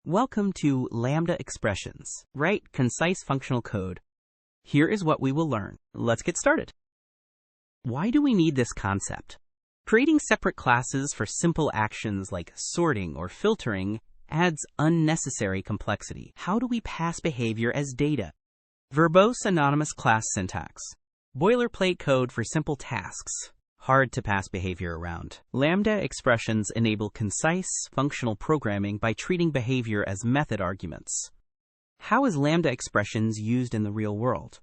Welcome to Lambda Expressions. Write concise functional code. Here is what we will learn. Let's get started. Why do we need this concept? Creating separate classes for simple actions like sorting or filtering adds unnecessary complexity. How do we pass behavior as data? Verbose anonymous class syntax. Boilerplate code for simple tasks. Hard to pass behavior around. Lambda expressions enable concise, functional programming by treating behavior as method arguments. How is Lambda expressions used in the real world?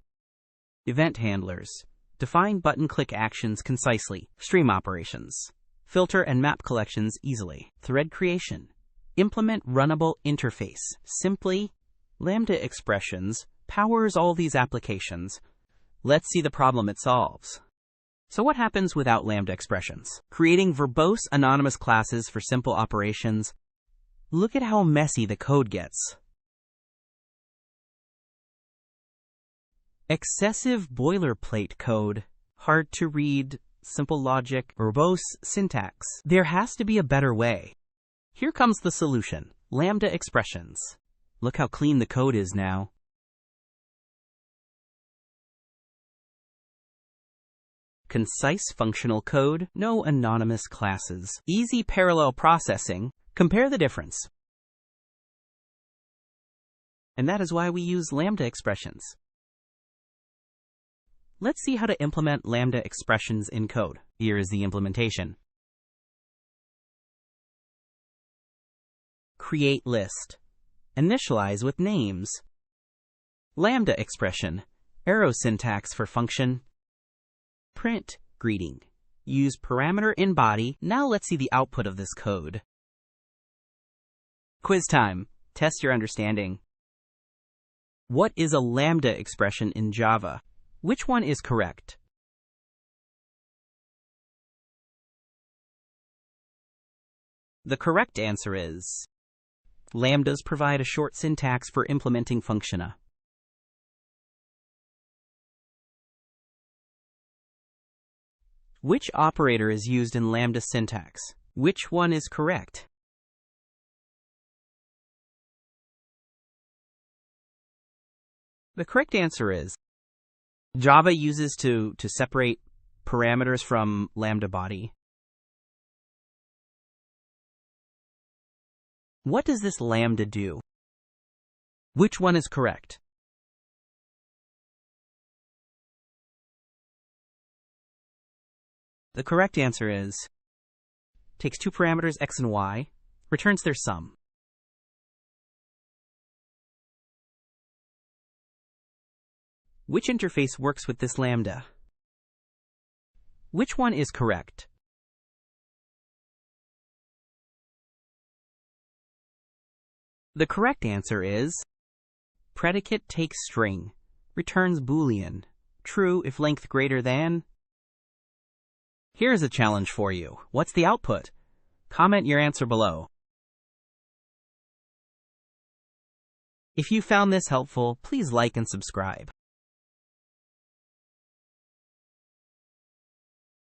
Event handlers. Define button-click actions concisely. Stream operations. Filter and map collections easily. Thread creation. Implement runnable interface. Simply, Lambda expressions powers all these applications. Let's see the problem it solves. So what happens without Lambda expressions? Creating verbose anonymous classes for simple operations. Look at how messy the code gets. Excessive boilerplate code. Hard to read, simple logic, verbose syntax. There has to be a better way. Here comes the solution. Lambda expressions. Look how clean the code is now. Concise functional code, no anonymous classes. Easy parallel processing. Compare the difference. And that is why we use Lambda expressions. Let's see how to implement Lambda expressions in code. Here is the implementation. Create list. Initialize with names. Lambda expression. Arrow syntax for function. Print greeting. Use parameter in body. Now let's see the output of this code. Quiz time. Test your understanding. What is a Lambda expression in Java? Which one is correct? The correct answer is Lambdas provide a short syntax for implementing functiona. Which operator is used in Lambda syntax? Which one is correct? The correct answer is Java uses to separate parameters from Lambda body. What does this Lambda do? Which one is correct? The correct answer is takes two parameters x and y, returns their sum. Which interface works with this Lambda? Which one is correct? The correct answer is predicate takes string, returns Boolean, true if length greater than. Here's a challenge for you. What's the output? Comment your answer below. If you found this helpful, please like and subscribe.